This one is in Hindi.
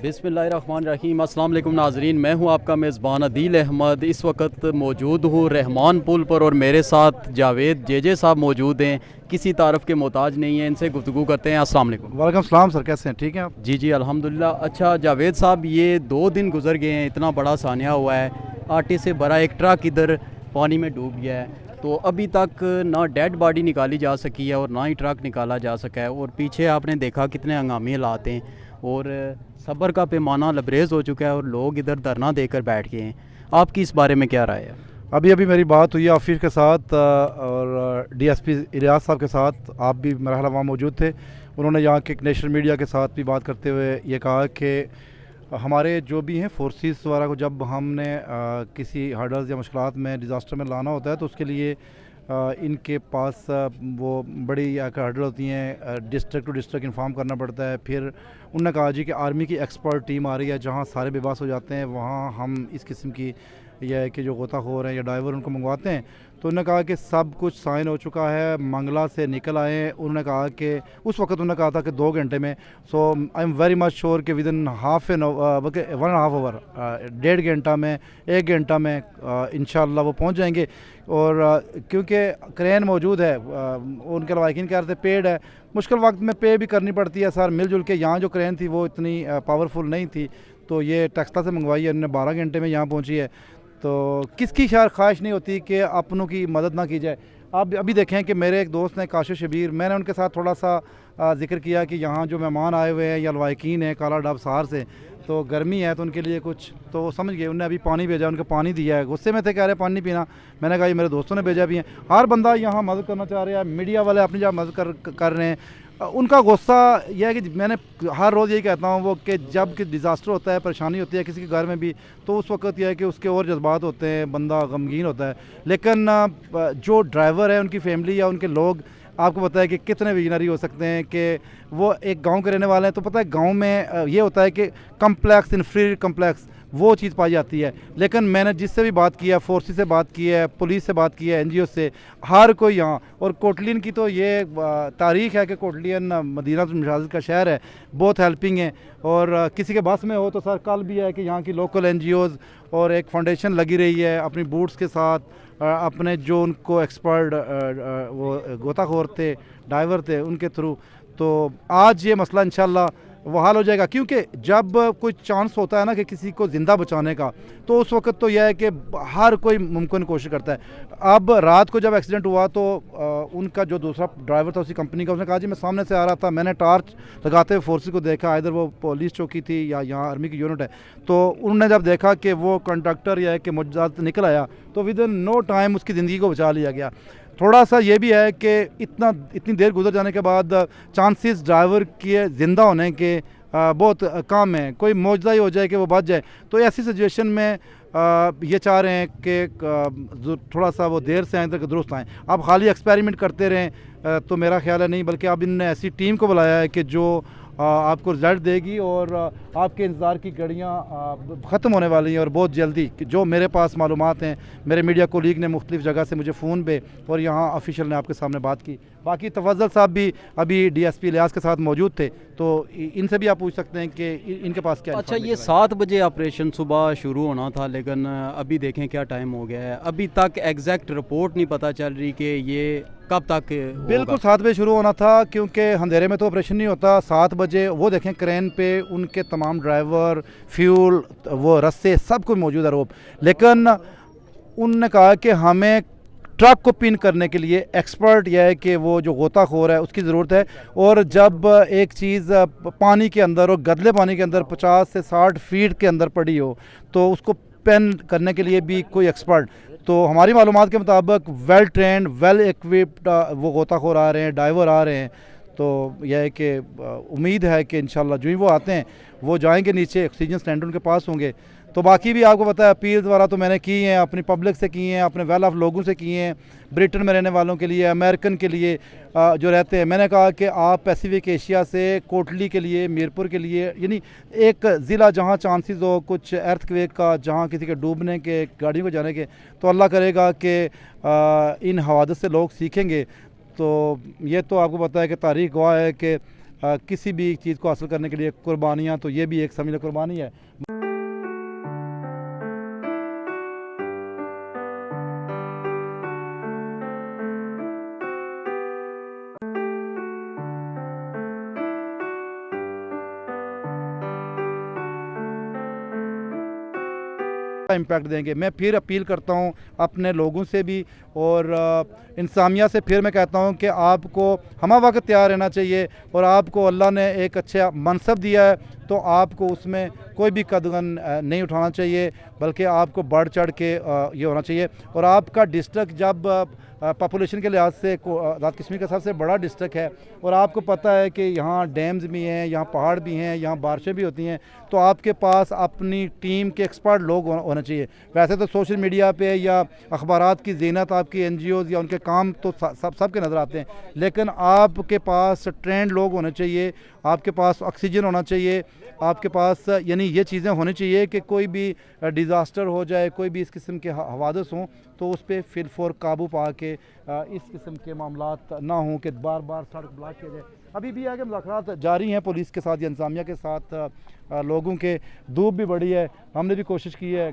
बिस्मिल्लाहिर्रहमानिर्रहीम। अस्सलाम वालेकुम नाज़रीन, मैं हूं आपका मेज़बान अदील अहमद। इस वक्त मौजूद हूं रहमान पुल पर और मेरे साथ जावेद जे साहब मौजूद हैं। किसी तारफ़ के मोहताज नहीं हैं, इनसे गुफ्तगू करते हैं। अस्सलाम वालेकुम। वालेकुम सलाम सर, कैसे हैं? ठीक हैं आप? जी अल्हम्दुलिल्लाह। अच्छा जावेद साहब, ये 2 दिन गुजर गए हैं, इतना बड़ा सानिया हुआ है, आटे से भरा एक ट्रक इधर पानी में डूब गया है। तो अभी तक ना डेड बॉडी निकाली जा सकी है और ना ही ट्रक निकाला जा सका है। और पीछे आपने देखा कितने हंगामी हालात हैं और सब्र का पैमाना लबरेज़ हो चुका है और लोग इधर धरना देकर बैठ गए हैं। आपकी इस बारे में क्या राय है? अभी मेरी बात हुई आफिर के साथ और डीएसपी इलियास साहब के साथ। आप भी मेरा ख्याल वहाँ मौजूद थे। उन्होंने यहाँ के नेशनल मीडिया के साथ भी बात करते हुए ये कहा कि हमारे जो भी हैं फोर्सेस वगैरह को जब हमने किसी हर्डल्स या मुश्किलात में डिज़ास्टर में लाना होता है तो उसके लिए इनके पास वो बड़ी हर्डल होती हैं, डिस्ट्रिक्ट टू डिस्ट्रिक्ट इन्फॉर्म करना पड़ता है। फिर उन्होंने कहा जी कि आर्मी की एक्सपर्ट टीम आ रही है, जहाँ सारे बेबस हो जाते हैं वहाँ हम इस किस्म की यह है कि जो गोताखोर हैं या डाइवर उनको मंगवाते हैं। तो उन्होंने कहा कि सब कुछ साइन हो चुका है, मंगला से निकल आए। उन्होंने कहा कि उस वक्त उन्होंने कहा था कि 2 घंटे में। So I am very much sure कि विद इन हाफ एन बल्कि 1.5 आवर, 1.5 घंटा में, 1 घंटा में इंशाल्लाह वो पहुंच जाएंगे। और क्योंकि क्रेन मौजूद है, उनके लवाकिन कह रहे थे पेड है, मुश्किल वक्त में पे भी करनी पड़ती है सर मिलजुल के। यहाँ जो क्रेन थी वो इतनी पावरफुल नहीं थी, तो ये टेक्सला से मंगवाई है उन्होंने, 12 घंटे में यहाँ पहुँची है। तो किसकी ख्वाहिश नहीं होती कि अपनों की मदद ना की जाए। आप अभी देखें कि मेरे एक दोस्त हैं काशिफ शबीर, मैंने उनके साथ थोड़ा सा जिक्र किया कि यहाँ जो मेहमान आए हुए हैं या लवाकिन हैं काला डब सहार से, तो गर्मी है तो उनके लिए कुछ, तो वो समझ गए। उन्होंने अभी पानी भेजा, उनको पानी दिया है, गुस्से में थे, कह रहे पानी नहीं पीना। मैंने कहा ये मेरे दोस्तों ने भेजा भी है। हर बंदा यहाँ मदद करना चाह रहा है, मीडिया वाले अपनी जगह मदद कर रहे हैं। उनका गुस्सा यह है कि मैंने हर रोज़ यही कहता हूँ वो कि जब कि डिज़ास्टर होता है, परेशानी होती है किसी के घर में भी, तो उस वक्त यह है कि उसके और जज्बात होते हैं, बंदा गमगीन होता है। लेकिन जो ड्राइवर है, उनकी फैमिली या उनके लोग, आपको पता है कि कितने विजनरी हो सकते हैं कि वो एक गांव के रहने वाले हैं। तो पता है गांव में ये होता है कि कम्प्लेक्स, इन्फीरियर कम्प्लेक्स, वो चीज़ पाई जाती है। लेकिन मैंने जिससे भी बात की है, फोर्सेस से बात की है, पुलिस से बात की है, NGO से, हर कोई यहाँ, और कोटलियन की तो ये तारीख़ है कि कोटलियन मदीना मसाजिद का शहर है, बहुत हेल्पिंग है। और किसी के बस में हो तो सर कल भी है कि यहाँ की लोकल NGOs और एक फाउंडेशन लगी रही है अपनी बूट्स के साथ, अपने जो उनको एक्सपर्ट वो गोताखोर थे, डाइवर थे, उनके थ्रू। तो आज ये मसला इंशाल्लाह वो हल हो जाएगा। क्योंकि जब कोई चांस होता है ना कि किसी को ज़िंदा बचाने का, तो उस वक्त तो यह है कि हर कोई मुमकिन कोशिश करता है। अब रात को जब एक्सीडेंट हुआ तो उनका जो दूसरा ड्राइवर था उसी कंपनी का, उसने कहा जी मैं सामने से आ रहा था, मैंने टार्च लगाते हुए फोर्सेस को देखा, इधर वो पुलिस चौकी थी या यहाँ आर्मी की यूनिट है। तो उन्होंने जब देखा कि वो कंडक्टर यह है कि मुझात निकल आया, तो विद इन नो टाइम उसकी ज़िंदगी को बचा लिया गया। थोड़ा सा ये भी है कि इतनी देर गुजर जाने के बाद चांसेस ड्राइवर के ज़िंदा होने के बहुत कम है। कोई मौजूदा ही हो जाए कि वो बच जाए। तो ऐसी सिचुएशन में ये चाह रहे हैं कि थोड़ा सा वो देर से आए तक दुरुस्त आएँ। अब खाली एक्सपेरिमेंट करते रहें तो मेरा ख्याल है नहीं, बल्कि अब इनने ऐसी टीम को बुलाया है कि जो आपको रिजल्ट देगी और आपके इंतज़ार की घड़ियाँ ख़त्म होने वाली हैं और बहुत जल्दी। जो मेरे पास मालूमात हैं, मेरे मीडिया कोलीग ने मुख्तलिफ़ जगह से मुझे फ़ोन पे और यहाँ ऑफिशियल ने आपके सामने बात की। बाकी तफज़्ज़ल साहब भी अभी DSP इलियास के साथ मौजूद थे, तो इनसे भी आप पूछ सकते हैं कि इनके पास क्या। अच्छा, ये 7 बजे ऑपरेशन सुबह शुरू होना था, लेकिन अभी देखें क्या टाइम हो गया है, अभी तक एग्जैक्ट रिपोर्ट नहीं पता चल रही कि ये कब तक बिल्कुल 7 बजे शुरू होना था, क्योंकि अंधेरे में तो ऑपरेशन नहीं होता। 7 बजे वो देखें क्रेन पे उनके तमाम ड्राइवर, फ्यूल, वो रस्से, सब कुछ मौजूद है रोप। लेकिन उनने कहा कि हमें ट्रक को पिन करने के लिए एक्सपर्ट यह है कि वो जो गोताखोर है उसकी ज़रूरत है। और जब एक चीज़ पानी के अंदर और गदले पानी के अंदर 50 से 60 फीट के अंदर पड़ी हो, तो उसको पेन करने के लिए भी कोई एक्सपर्ट, तो हमारी मालूमात के मुताबिक वेल ट्रेंड, वेल इक्विप्ड वो गोताखोर आ रहे हैं, डाइवर आ रहे हैं। तो यह है कि उम्मीद है कि इंशाल्लाह जो ही वो आते हैं वो जाएंगे नीचे, ऑक्सीजन सिलेंडर उनके पास होंगे। तो बाकी भी आपको पता है अपील द्वारा तो मैंने की हैं, अपनी पब्लिक से की हैं, अपने वेल ऑफ लोगों से की हैं, ब्रिटेन में रहने वालों के लिए, अमेरिकन के लिए जो रहते हैं। मैंने कहा कि आप पैसिफिक एशिया से कोटली के लिए, मीरपुर के लिए, यानी एक ज़िला जहाँ चांसेस हो कुछ अर्थक्वेक का, जहाँ किसी के डूबने के, गाड़ियों को जाने के, तो अल्लाह करेगा कि इन हवादत से लोग सीखेंगे। तो ये तो आपको पता है कि तारीख़ गवाह है कि किसी भी चीज़ को हासिल करने के लिए कुर्बानियाँ, तो ये भी एक समझ लो कुर्बानी है। इम्पैक्ट देंगे। मैं फिर अपील करता हूँ अपने लोगों से भी और इंसानियत से, फिर मैं कहता हूँ कि आपको हमा वक्त तैयार रहना चाहिए और आपको अल्लाह ने एक अच्छा मनसब दिया है, तो आपको उसमें कोई भी कदम नहीं उठाना चाहिए, बल्कि आपको बढ़ चढ़ के ये होना चाहिए। और आपका डिस्ट्रिक्ट जब पॉपुलेशन के लिहाज से रात कश्मीर का सबसे बड़ा डिस्ट्रिक्ट है और आपको पता है कि यहाँ डैम्स भी हैं, यहाँ पहाड़ भी हैं, यहाँ बारिशें भी होती हैं, तो आपके पास अपनी टीम के एक्सपर्ट लोग होना चाहिए। वैसे तो सोशल मीडिया पे या अखबारात की ज़ीनत आपकी NGOs या उनके काम तो सबके नज़र आते हैं, लेकिन आपके पास ट्रेंड लोग होने चाहिए, आपके पास ऑक्सीजन होना चाहिए, आपके पास यानी ये चीज़ें होनी चाहिए कि कोई भी डिज़ास्टर हो जाए, कोई भी इस किस्म के हवादस हों, तो उस पर फिलफौर काबू पा के इस किस्म के मामलात ना हों कि बार बार सड़क ब्लॉक किया जाए। अभी भी आगे मुज़ाकरात जारी हैं पुलिस के साथ या इंतज़ामिया के साथ, लोगों के धूप भी बढ़ी है, हमने भी कोशिश की है